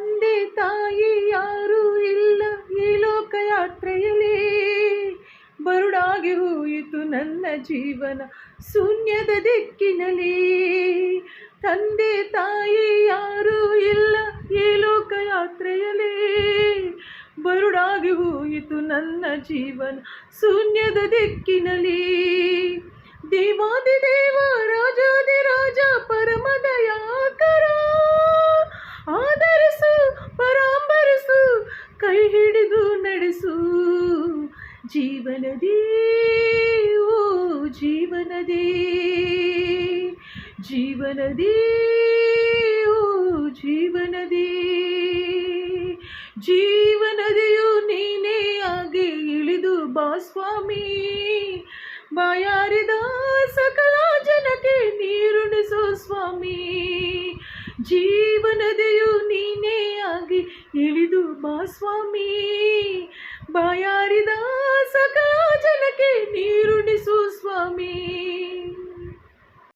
ತಂದೆ ತಾಯಿ ಯಾರೂ ಇಲ್ಲ ಈ ಲೋಕಯಾತ್ರೆಯಲ್ಲಿ. ಬರುಡಾಗಿ ಹೋಯಿತು ನನ್ನ ಜೀವನ ಶೂನ್ಯದ ದಿಕ್ಕಿನಲ್ಲಿ. ತಂದೆ ತಾಯಿ ಯಾರೂ ಇಲ್ಲ ಈ ಲೋಕಯಾತ್ರೆಯಲ್ಲಿ. ಬರುಡಾಗಿ ಹೋಯಿತು ನನ್ನ ಜೀವನ ಶೂನ್ಯದ ದಿಕ್ಕಿನಲ್ಲಿ. ದೇವಾದಿದೇವ ರಾಜಾದಿರಾಜ ಪರಮದಯಾಕರ, ಆಧರಿಸು ಪರಾಂಬರಿಸು ಕೈ ಹಿಡಿದು ನಡೆಸು ಜೀವನದಿ, ಓ ಜೀವನದಿ, ಜೀವನದಿ, ಓ ಜೀವನದಿ. ಜೀವನದಿಯು ನೀನೇ ಆಗಿ ಇಳಿದು ಬಾ ಸ್ವಾಮಿ. ಬಾಯಾರಿದ ಸಕಲ ಜನಕ್ಕೆ ನೀರುಣಿಸೋ ಸ್ವಾಮಿ. ಜೀವನದಿಯು ನೀನೇ ಆಗಿ ಇಳಿದು ಬಾ ಸ್ವಾಮಿ. ಬಾಯಾರಿದ ಸಕಲ ಜನಕ್ಕೆ ನೀರುಣಿಸು